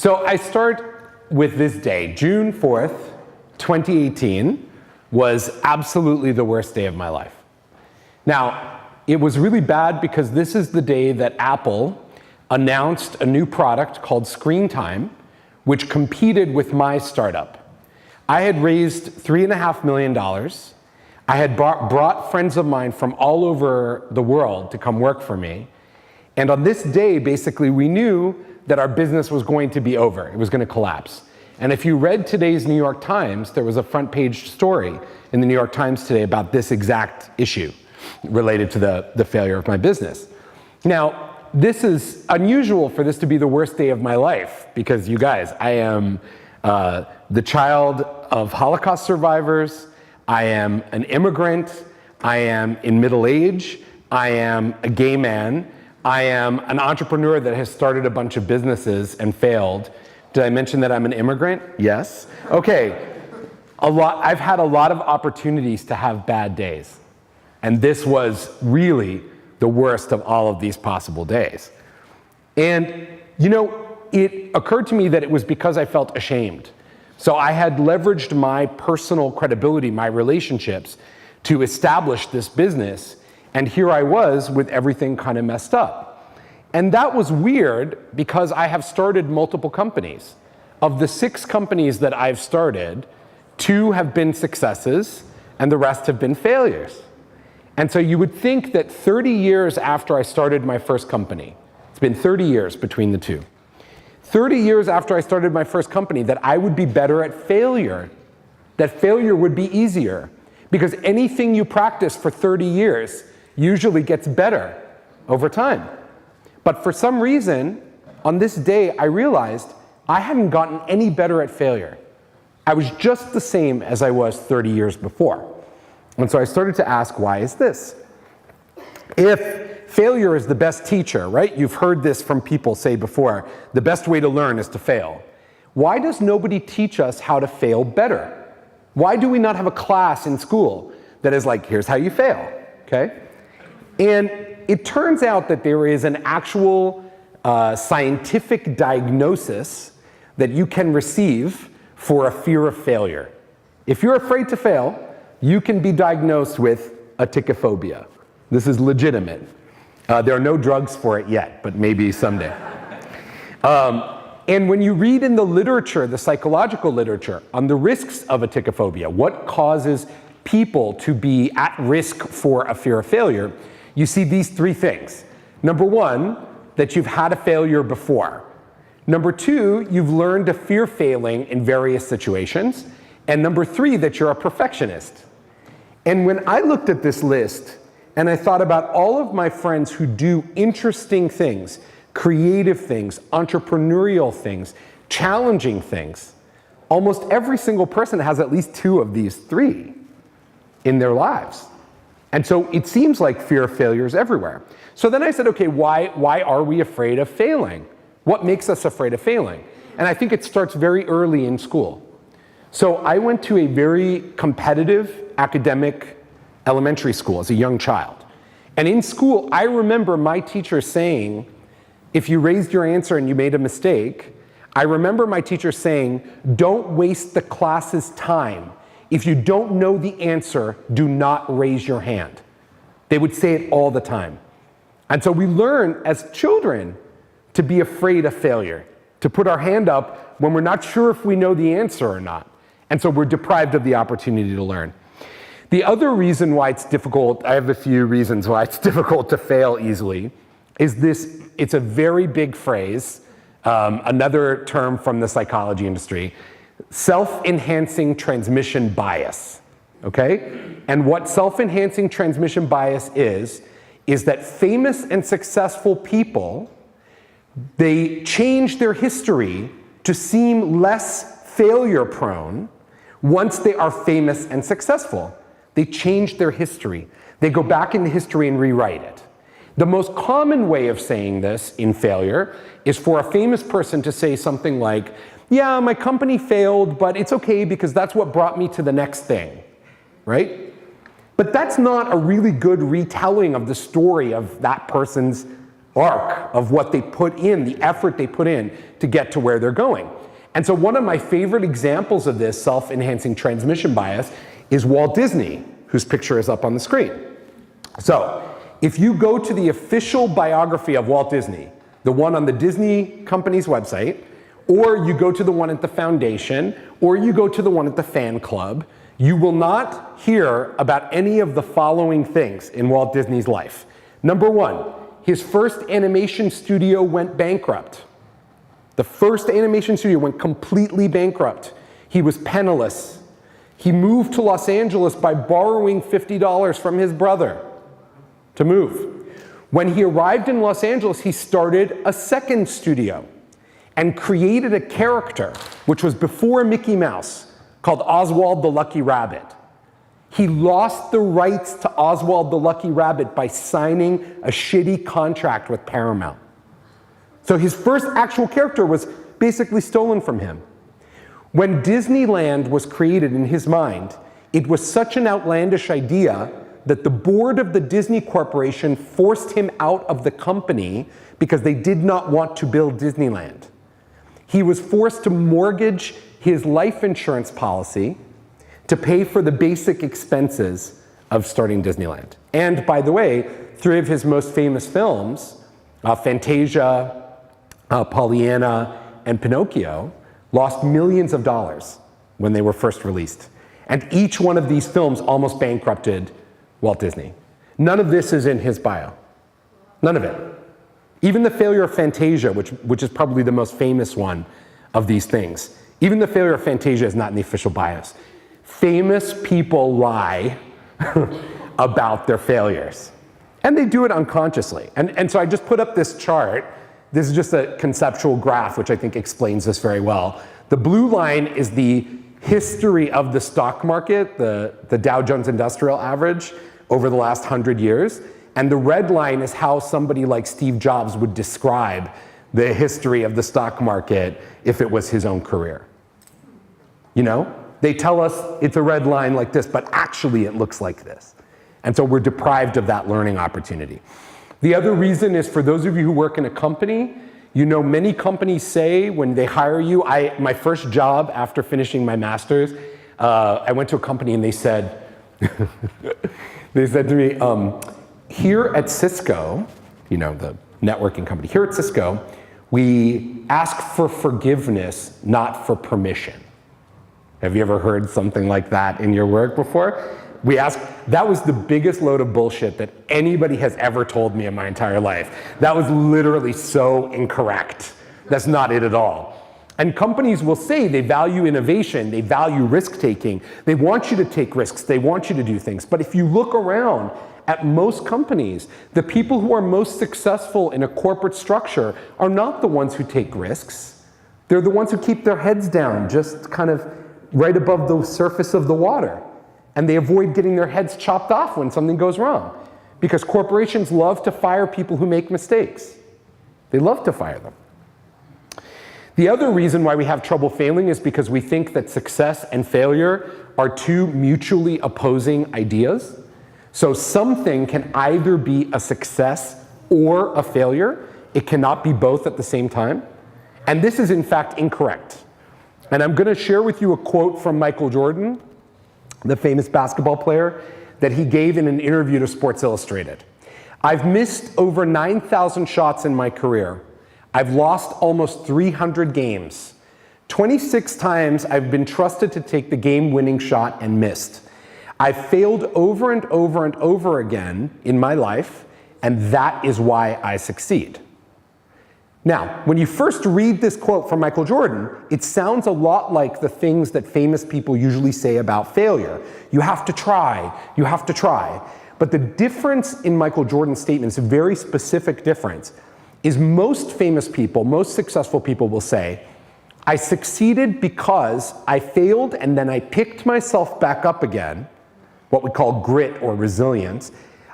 So I start with this day. June 4th, 2018 was absolutely the worst day of my life. Now, it was really bad because this is the day that Apple announced a new product called Screen Time, which competed with my startup. I had raised $3.5 million. I had brought friends of mine from all over the world to come work for me. And on this day, basically, we knew that our business was going to be over. It was going to collapse. And if you read today's New York Times, there was a front page story in the New York Times today about this exact issue related to the failure of my business. Now, this is unusual for this to be the worst day of my life because, you guys, I am the child of Holocaust survivors. I am an immigrant. I am in middle age. I am a gay man. I am an entrepreneur that has started a bunch of businesses and failed. Did I mention that I'm an immigrant? Yes. Okay. I've had a lot of opportunities to have bad days. And this was really the worst of all of these possible days. And, you know, it occurred to me that it was because I felt ashamed. So I had leveraged my personal credibility, my relationships, to establish this business. And here I was with everything kind of messed up. And that was weird because I have started multiple companies. Of the 6 companies that I've started, 2 have been successes and the rest have been failures. And so you would think that 30 years after I started my first company, it's been 30 years between the 2, 30 years after I started my first company, that I would be better at failure, that failure would be easier. Because anything you practice for 30 years usually gets better over time. But for some reason, on this day, I realized I hadn't gotten any better at failure. I was just the same as I was 30 years before. And so I started to ask, why is this? If failure is the best teacher, right? You've heard this from people say before, the best way to learn is to fail. Why does nobody teach us how to fail better? Why do we not have a class in school that is like, here's how you fail, okay? And it turns out that there is an actual scientific diagnosis that you can receive for a fear of failure. If you're afraid to fail, you can be diagnosed with aticophobia. This is legitimate. There are no drugs for it yet, but maybe someday. And when you read in the literature, the psychological literature, on the risks of aticophobia, what causes people to be at risk for a fear of failure, you see these 3 things. Number 1, that you've had a failure before. Number 2, you've learned to fear failing in various situations. And number 3, that you're a perfectionist. And when I looked at this list and I thought about all of my friends who do interesting things, creative things, entrepreneurial things, challenging things, almost every single person has at least 2 of these 3 in their lives. And so it seems like fear of failure is everywhere. So then I said, okay, why are we afraid of failing? What makes us afraid of failing? And I think it starts very early in school. So I went to a very competitive academic elementary school as a young child. And in school, I remember my teacher saying, if you raised your answer and you made a mistake, I remember my teacher saying, don't waste the class's time. If you don't know the answer, do not raise your hand. They would say it all the time. And so we learn as children to be afraid of failure, to put our hand up when we're not sure if we know the answer or not. And so we're deprived of the opportunity to learn. The other reason why it's difficult, I have a few reasons why it's difficult to fail easily, is this, it's a very big phrase, another term from the psychology industry, self-enhancing transmission bias, okay? And what self-enhancing transmission bias is that famous and successful people, they change their history to seem less failure prone once they are famous and successful. They change their history. They go back into history and rewrite it. The most common way of saying this in failure is for a famous person to say something like, yeah, my company failed, but it's okay because that's what brought me to the next thing, right? But that's not a really good retelling of the story of that person's arc of what they put in, the effort they put in to get to where they're going. And so one of my favorite examples of this self-enhancing transmission bias is Walt Disney, whose picture is up on the screen. So if you go to the official biography of Walt Disney, the one on the Disney company's website, or you go to the one at the foundation, or you go to the one at the fan club, you will not hear about any of the following things in Walt Disney's life. Number one, his first animation studio went bankrupt. The first animation studio went completely bankrupt. He was penniless. He moved to Los Angeles by borrowing $50 from his brother to move. When he arrived in Los Angeles, he started a second studio and created a character, which was before Mickey Mouse, called Oswald the Lucky Rabbit. He lost the rights to Oswald the Lucky Rabbit by signing a shitty contract with Paramount. So his first actual character was basically stolen from him. When Disneyland was created in his mind, it was such an outlandish idea that the board of the Disney Corporation forced him out of the company because they did not want to build Disneyland. He was forced to mortgage his life insurance policy to pay for the basic expenses of starting Disneyland. And by the way, three of his most famous films, Fantasia, Pollyanna, and Pinocchio, lost millions of dollars when they were first released. And each one of these films almost bankrupted Walt Disney. None of this is in his bio. None of it. Even the failure of Fantasia, which is probably the most famous one of these things, even the failure of Fantasia is not in the official bios. Famous people lie about their failures. And they do it unconsciously. And so I just put up this chart. This is just a conceptual graph, which I think explains this very well. The blue line is the history of the stock market, the Dow Jones Industrial Average, over the last 100 years. And the red line is how somebody like Steve Jobs would describe the history of the stock market if it was his own career. You know? They tell us it's a red line like this, but actually it looks like this. And so we're deprived of that learning opportunity. The other reason is for those of you who work in a company, you know, many companies say when they hire you, my first job after finishing my master's, I went to a company and they said, they said to me, here at Cisco, you know, the networking company, here at Cisco, we ask for forgiveness, not for permission. Have you ever heard something like that in your work before? That was the biggest load of bullshit that anybody has ever told me in my entire life. That was literally so incorrect. That's not it at all. And companies will say they value innovation, they value risk-taking, they want you to take risks, they want you to do things. But if you look around at most companies, the people who are most successful in a corporate structure are not the ones who take risks. They're the ones who keep their heads down, just kind of right above the surface of the water. And they avoid getting their heads chopped off when something goes wrong. Because corporations love to fire people who make mistakes. They love to fire them. The other reason why we have trouble failing is because we think that success and failure are two mutually opposing ideas. So something can either be a success or a failure. It cannot be both at the same time. And this is in fact incorrect. And I'm going to share with you a quote from Michael Jordan, the famous basketball player, that he gave in an interview to Sports Illustrated. I've missed over 9,000 shots in my career. I've lost almost 300 games. 26 times I've been trusted to take the game-winning shot and missed. I've failed over and over and over again in my life, and that is why I succeed. Now, when you first read this quote from Michael Jordan, it sounds a lot like the things that famous people usually say about failure. You have to try, you have to try. But the difference in Michael Jordan's statements, a very specific difference, is most famous people, most successful people will say, I succeeded because I failed and then I picked myself back up again, what we call grit or resilience.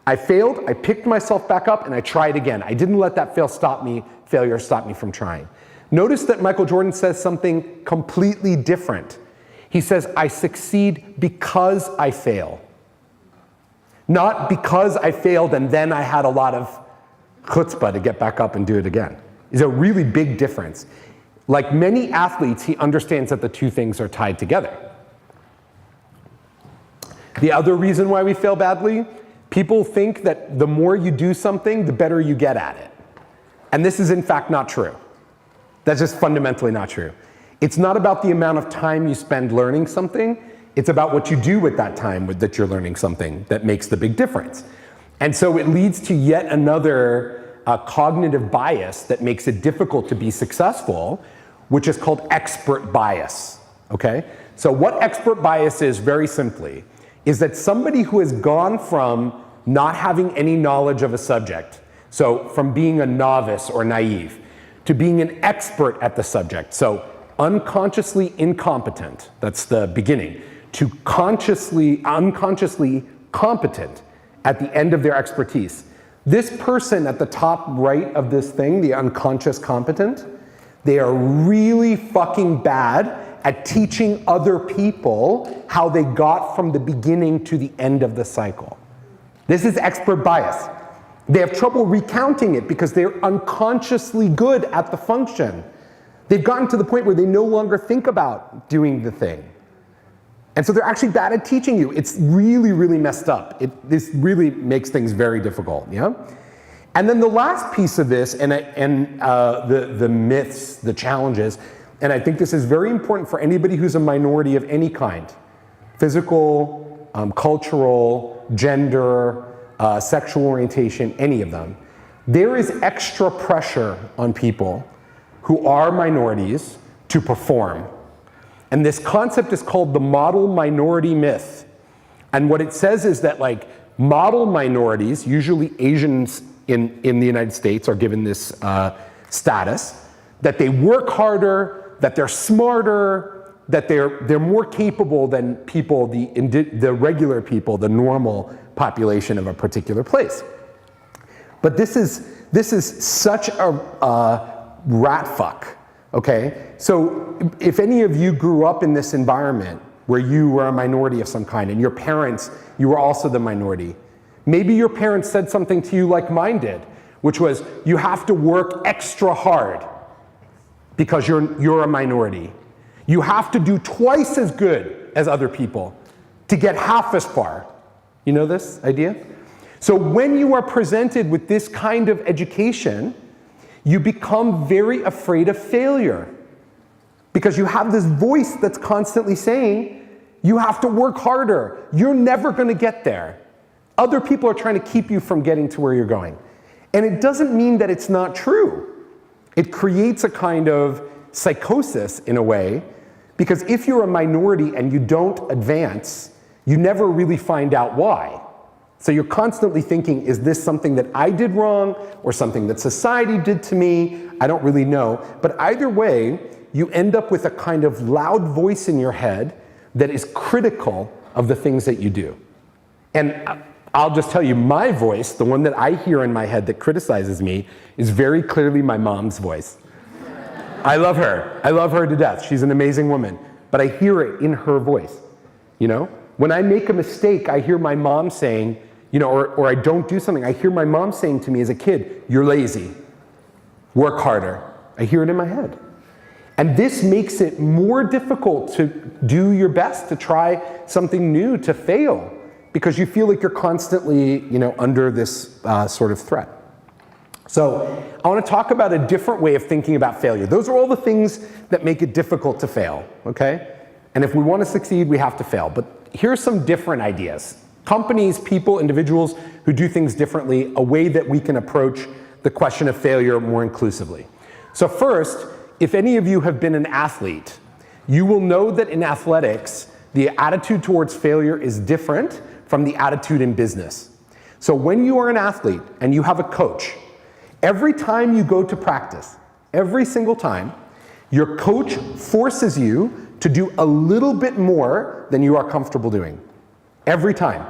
I failed, I picked myself back up and I tried again. I didn't let that failure stop me from trying. Notice that Michael Jordan says something completely different. He says, I succeed because I fail. Not because I failed and then I had a lot of chutzpah to get back up and do it again. It's a really big difference. Like many athletes, he understands that the two things are tied together. The other reason why we fail badly, people think that the more you do something, the better you get at it. And this is in fact not true. That's just fundamentally not true. It's not about the amount of time you spend learning something, it's about what you do with that time that you're learning something that makes the big difference. And so it leads to yet another cognitive bias that makes it difficult to be successful, which is called expert bias, okay? So what expert bias is, very simply, is that somebody who has gone from not having any knowledge of a subject, so from being a novice or naive, to being an expert at the subject, so unconsciously incompetent, that's the beginning, to unconsciously competent at the end of their expertise. This person at the top right of this thing, the unconscious competent, they are really fucking bad at teaching other people how they got from the beginning to the end of the cycle. This is expert bias. They have trouble recounting it because they're unconsciously good at the function. They've gotten to the point where they no longer think about doing the thing. And so they're actually bad at teaching you. It's really, really messed up. This really makes things very difficult, yeah? And then the last piece of this, and the myths, the challenges, and I think this is very important for anybody who's a minority of any kind, physical, cultural, gender, sexual orientation, any of them. There is extra pressure on people who are minorities to perform. And this concept is called the model minority myth. And what it says is that like model minorities, usually Asians in the United States, are given this status, that they work harder, that they're smarter, that they're more capable than people, the regular people, the normal population of a particular place. But this is such a rat fuck. Okay, so if any of you grew up in this environment where you were a minority of some kind and your parents, you were also the minority, maybe your parents said something to you like mine did, which was you have to work extra hard because you're a minority. You have to do twice as good as other people to get half as far. You know this idea? So when you are presented with this kind of education, you become very afraid of failure because you have this voice that's constantly saying, you have to work harder. You're never going to get there. Other people are trying to keep you from getting to where you're going. And it doesn't mean that it's not true. It creates a kind of psychosis in a way, because if you're a minority and you don't advance, you never really find out why. So you're constantly thinking, is this something that I did wrong or something that society did to me? I don't really know. But either way, you end up with a kind of loud voice in your head that is critical of the things that you do. And I'll just tell you, my voice, the one that I hear in my head that criticizes me, is very clearly my mom's voice. I love her. I love her to death. She's an amazing woman. But I hear it in her voice, you know? When I make a mistake, I hear my mom saying, you know, or I don't do something, I hear my mom saying to me as a kid, you're lazy, work harder. I hear it in my head. And this makes it more difficult to do your best, to try something new, to fail, because you feel like you're constantly, you know, under this sort of threat. So I want to talk about a different way of thinking about failure. Those are all the things that make it difficult to fail, okay? And if we want to succeed, we have to fail. But here are some different ideas. Companies, people, individuals who do things differently, a way that we can approach the question of failure more inclusively. So first, if any of you have been an athlete, you will know that in athletics, the attitude towards failure is different from the attitude in business. So when you are an athlete and you have a coach, every time you go to practice, every single time, your coach forces you to do a little bit more than you are comfortable doing. Every time.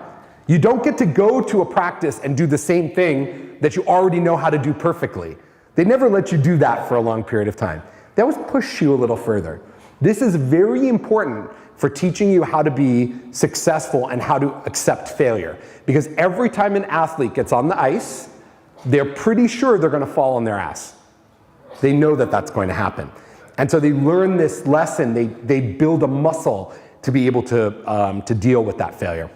You don't get to go to a practice and do the same thing that you already know how to do perfectly. They never let you do that for a long period of time. They always push you a little further. This is very important for teaching you how to be successful and how to accept failure. Because every time an athlete gets on the ice, they're pretty sure they're going to fall on their ass. They know that that's going to happen. And so they learn this lesson. They build a muscle to be able to deal with that failure.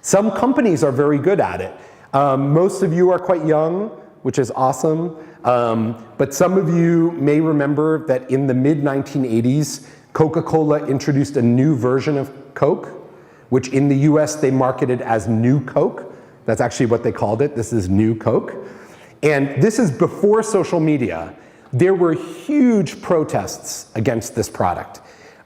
Some companies are very good at it. Most of you are quite young, which is awesome. But some of you may remember that in the mid-1980s, Coca-Cola introduced a new version of Coke, which in the US they marketed as New Coke. That's actually what they called it. This is New Coke. And this is before social media. There were huge protests against this product.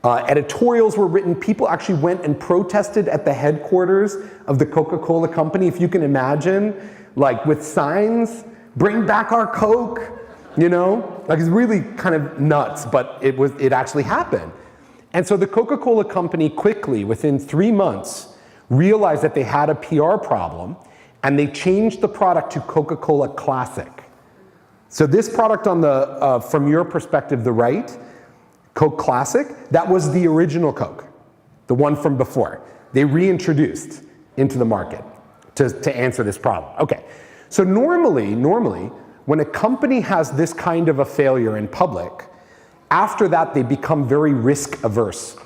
Editorials were written. People actually went and protested at the headquarters of the Coca-Cola company, if you can imagine, like with signs, bring back our Coke, you know? Like it's really kind of nuts, but it actually happened. And so the Coca-Cola company quickly, within 3 months, realized that they had a PR problem, and they changed the product to Coca-Cola Classic. So this product on the, from your perspective, the right, Coke Classic, that was the original Coke, the one from before. They reintroduced into the market to answer this problem. Okay, so normally, when a company has this kind of a failure in public, after that they become very risk averse.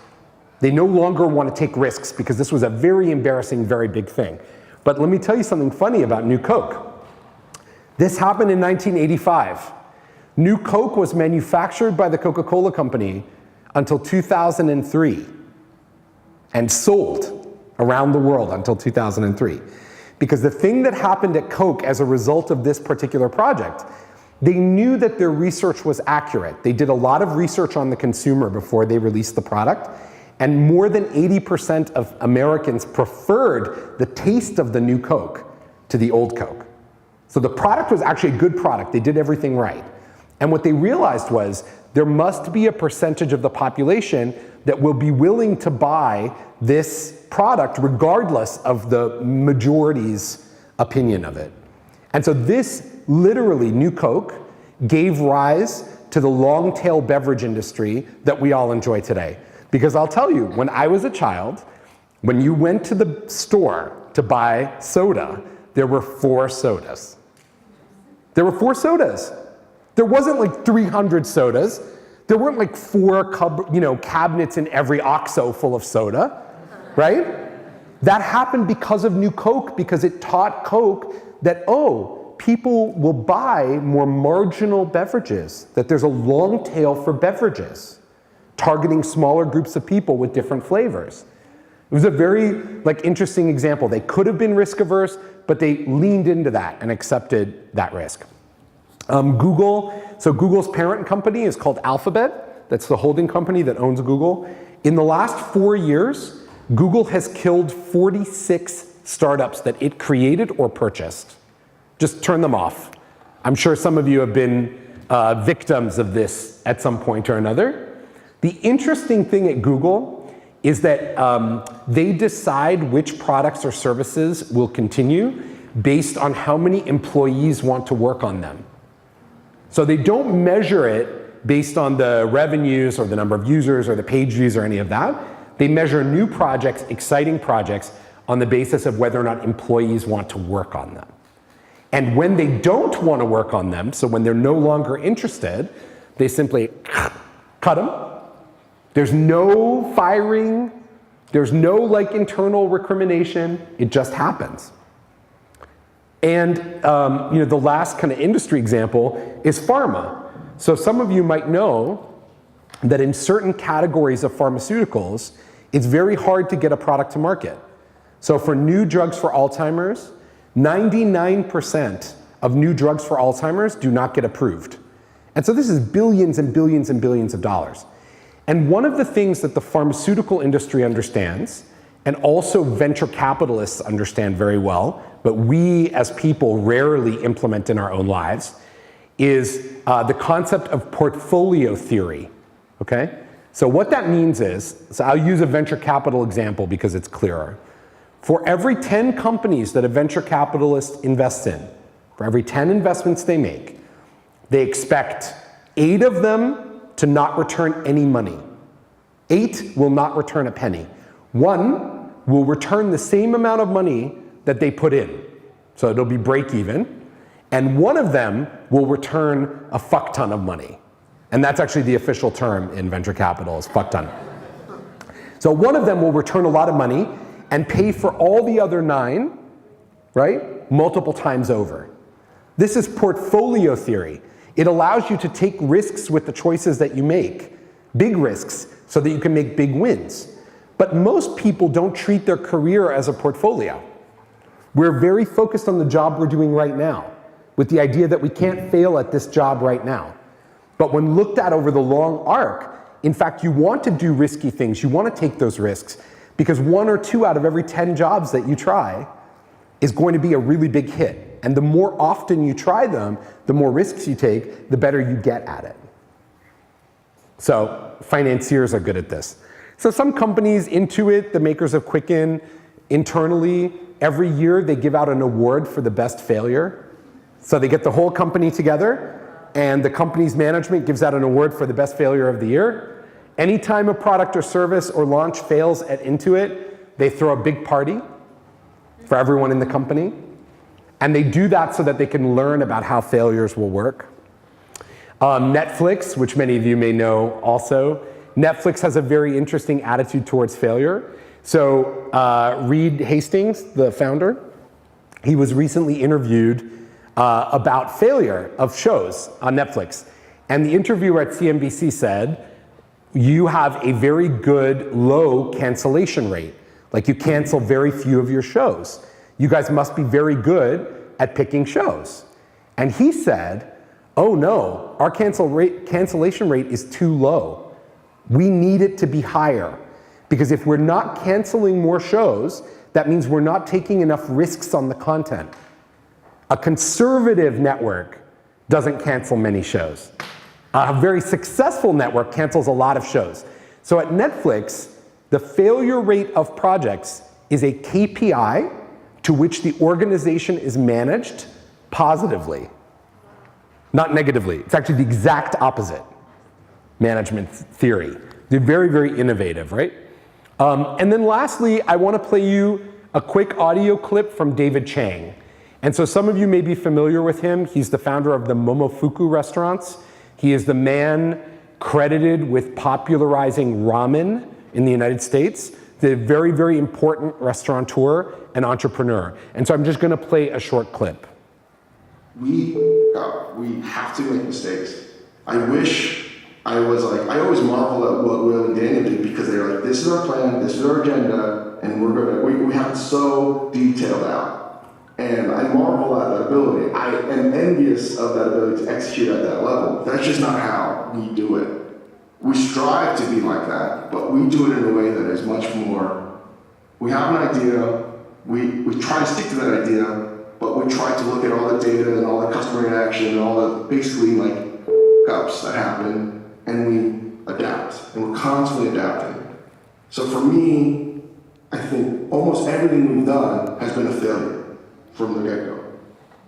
They no longer want to take risks because this was a very embarrassing, very big thing. But let me tell you something funny about New Coke. This happened in 1985. New Coke was manufactured by the Coca-Cola company until 2003 and sold around the world until 2003. Because the thing that happened at Coke as a result of this particular project, they knew that their research was accurate. They did a lot of research on the consumer before they released the product, and more than 80% of Americans preferred the taste of the new Coke to the old Coke. So the product was actually a good product. They did everything right. And what they realized was there must be a percentage of the population that will be willing to buy this product regardless of the majority's opinion of it. And so this literally, New Coke, gave rise to the long tail beverage industry that we all enjoy today. Because I'll tell you, when I was a child, when you went to the store to buy soda, there were 4 sodas. There were 4 sodas. There wasn't like 300 sodas. There weren't like 4 cabinets in every OXXO full of soda, right? That happened because of New Coke, because it taught Coke that, oh, people will buy more marginal beverages, that there's a long tail for beverages, targeting smaller groups of people with different flavors. It was a very interesting example. They could have been risk averse, but they leaned into that and accepted that risk. Google's parent company is called Alphabet. That's the holding company that owns Google. In the last 4 years, Google has killed 46 startups that it created or purchased. Just turn them off. I'm sure some of you have been victims of this at some point or another. The interesting thing at Google is that they decide which products or services will continue based on how many employees want to work on them. So they don't measure it based on the revenues or the number of users or the page views or any of that. They measure new projects, exciting projects, on the basis of whether or not employees want to work on them. And when they don't want to work on them, so when they're no longer interested, they simply cut them. There's no firing. There's no internal recrimination. It just happens. And the last kind of industry example is pharma. So some of you might know that in certain categories of pharmaceuticals, it's very hard to get a product to market. So for new drugs for Alzheimer's, 99% of new drugs for Alzheimer's do not get approved. And so this is billions and billions and billions of dollars. And one of the things that the pharmaceutical industry understands, and also venture capitalists understand very well, but we as people rarely implement in our own lives, is the concept of portfolio theory, okay? So what that means is, so I'll use a venture capital example because it's clearer. For every 10 companies that a venture capitalist invests in, for every 10 investments they make, they expect 8 of them to not return any money. 8 will not return a penny. 1 will return the same amount of money that they put in. So it'll be break even. And one of them will return a fuck ton of money. And that's actually the official term in venture capital, is fuck ton. So one of them will return a lot of money and pay for all the other 9, right, multiple times over. This is portfolio theory. It allows you to take risks with the choices that you make, big risks, so that you can make big wins. But most people don't treat their career as a portfolio. We're very focused on the job we're doing right now, with the idea that we can't fail at this job right now. But when looked at over the long arc, in fact, you want to do risky things. You want to take those risks, because 1 or 2 out of every 10 jobs that you try is going to be a really big hit. And the more often you try them, the more risks you take, the better you get at it. So financiers are good at this. So some companies, Intuit, the makers of Quicken, internally, every year they give out an award for the best failure. So they get the whole company together, and the company's management gives out an award for the best failure of the year. Anytime a product or service or launch fails at Intuit, they throw a big party for everyone in the company. And they do that so that they can learn about how failures will work. Netflix, which many of you may know also, Netflix has a very interesting attitude towards failure. So Reed Hastings, the founder, he was recently interviewed about failure of shows on Netflix. And the interviewer at CNBC said, you have a very good low cancellation rate. Like, you cancel very few of your shows. You guys must be very good at picking shows. And he said, oh no, our cancellation rate is too low. We need it to be higher. Because if we're not canceling more shows, that means we're not taking enough risks on the content. A conservative network doesn't cancel many shows. A very successful network cancels a lot of shows. So at Netflix, the failure rate of projects is a KPI to which the organization is managed positively, not negatively. It's actually the exact opposite management theory. They're very, very innovative, right? And then lastly, I want to play you a quick audio clip from David Chang. And so some of you may be familiar with him. He's the founder of the Momofuku restaurants. He is the man credited with popularizing ramen in the United States. The very, very important restaurateur and entrepreneur. And so I'm just going to play a short clip. We have to make mistakes. I wish I was like, I always marvel at what Will and Daniel did, because they're like, this is our plan, this is our agenda, and we have it so detailed out. And I marvel at that ability. I am envious of that ability to execute at that level. That's just not how we do it. We strive to be like that, but we do it in a way that is much more, we have an idea, we try to stick to that idea, but we try to look at all the data and all the customer reaction and all the basically like ups that happen, and we adapt, and we're constantly adapting. So for me, I think almost everything we've done has been a failure from the get-go.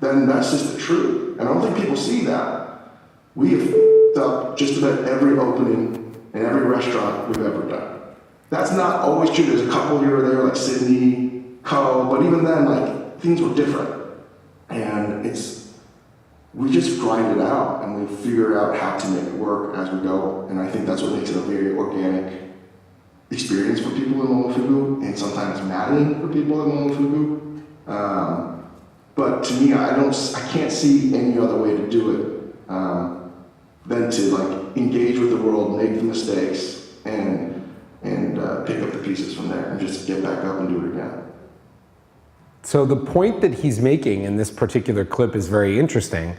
Then that's just the truth, and I don't think people see that. We have up just about every opening and every restaurant we've ever done. That's not always true. There's a couple here or there, like Sydney, Co, but even then, like, things were different. And we just grind it out, and we figure out how to make it work as we go. And I think that's what makes it a very organic experience for people in Momofuku, and sometimes maddening for people in Momofuku. But to me, I can't see any other way to do it than to like engage with the world, make the mistakes, and pick up the pieces from there, and just get back up and do it again. So the point that he's making in this particular clip is very interesting,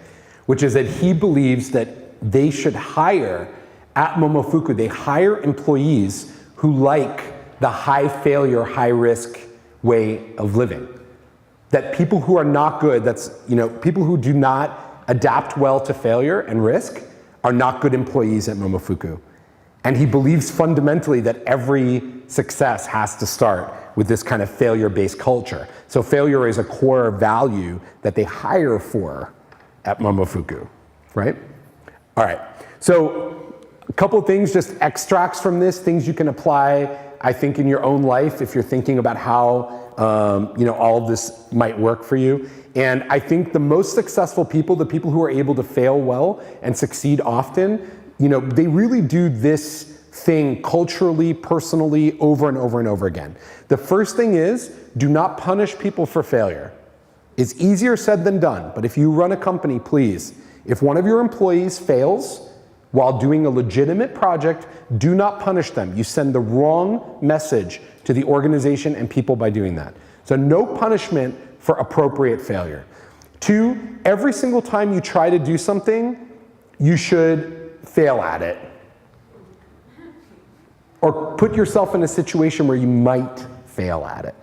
which is that he believes that they should hire, at Momofuku, they hire employees who like the high failure, high risk way of living. That people who are not good, people who do not adapt well to failure and risk are not good employees at Momofuku. And he believes fundamentally that every success has to start with this kind of failure-based culture. So failure is a core value that they hire for at Momofuku, right? All right, so a couple things, just extracts from this, things you can apply, I think, in your own life if you're thinking about how all of this might work for you. And I think the most successful people, the people who are able to fail well and succeed often, they really do this thing culturally, personally, over and over and over again. The first thing is, do not punish people for failure. It's easier said than done, but if you run a company, please, if one of your employees fails while doing a legitimate project, do not punish them. You send the wrong message to the organization and people by doing that. So no punishment for appropriate failure. 2, every single time you try to do something, you should fail at it. Or put yourself in a situation where you might fail at it.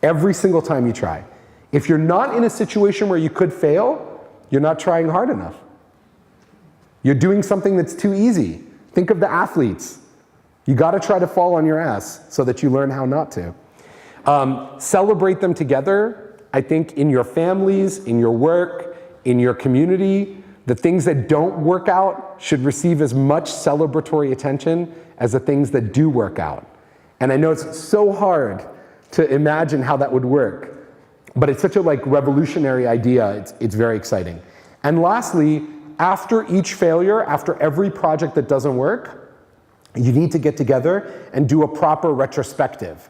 Every single time you try. If you're not in a situation where you could fail, you're not trying hard enough. You're doing something that's too easy. Think of the athletes. You got to try to fall on your ass so that you learn how not to. Celebrate them together. I think in your families, in your work, in your community, the things that don't work out should receive as much celebratory attention as the things that do work out. And I know it's so hard to imagine how that would work, but it's such a revolutionary idea. It's very exciting. And lastly, after each failure, after every project that doesn't work, you need to get together and do a proper retrospective.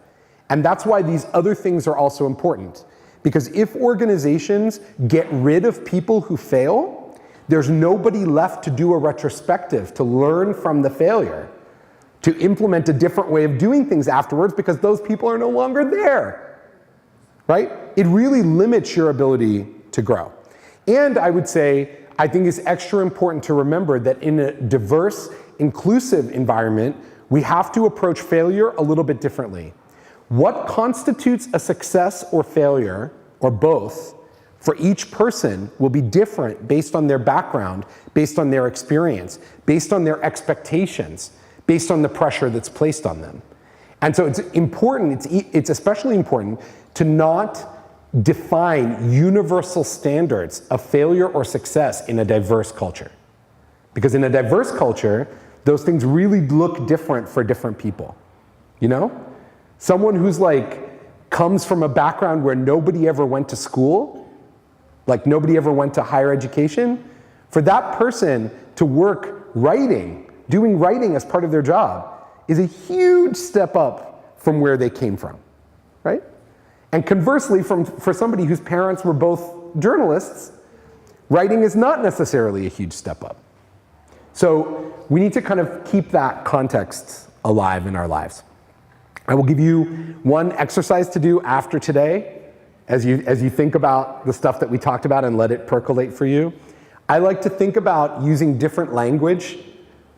And that's why these other things are also important. Because if organizations get rid of people who fail, there's nobody left to do a retrospective, to learn from the failure, to implement a different way of doing things afterwards because those people are no longer there, right? It really limits your ability to grow. And I would say, I think it's extra important to remember that in a diverse, inclusive environment, we have to approach failure a little bit differently. What constitutes a success or failure, or both, for each person will be different based on their background, based on their experience, based on their expectations, based on the pressure that's placed on them. And so it's important, it's especially important to not define universal standards of failure or success in a diverse culture. Because in a diverse culture, those things really look different for different people. Someone who's comes from a background where nobody ever went to school, nobody ever went to higher education, for that person to work writing, doing writing as part of their job, is a huge step up from where they came from, right? And conversely, for somebody whose parents were both journalists, writing is not necessarily a huge step up. So we need to kind of keep that context alive in our lives. I will give you one exercise to do after today as you think about the stuff that we talked about and let it percolate for you. I like to think about using different language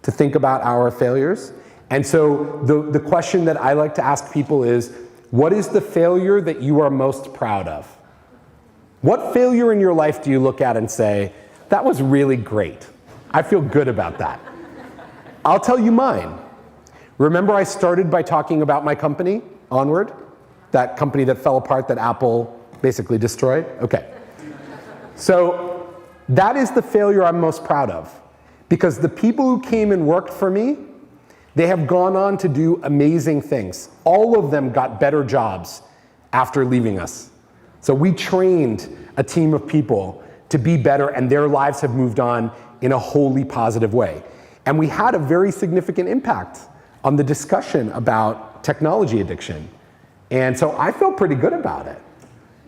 to think about our failures. And so the question that I like to ask people is, what is the failure that you are most proud of? What failure in your life do you look at and say, that was really great. I feel good about that. I'll tell you mine. Remember I started by talking about my company, Onward? That company that fell apart that Apple basically destroyed? Okay. So that is the failure I'm most proud of. Because the people who came and worked for me, they have gone on to do amazing things. All of them got better jobs after leaving us. So we trained a team of people to be better, and their lives have moved on in a wholly positive way. And we had a very significant impact on the discussion about technology addiction. And so I feel pretty good about it.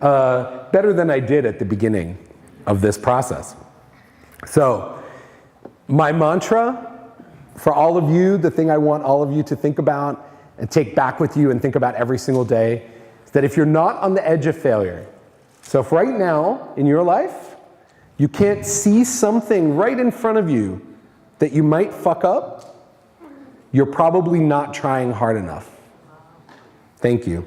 Better than I did at the beginning of this process. So my mantra for all of you, the thing I want all of you to think about and take back with you and think about every single day, is that if you're not on the edge of failure, so if right now in your life, you can't see something right in front of you that you might fuck up, you're probably not trying hard enough. Thank you.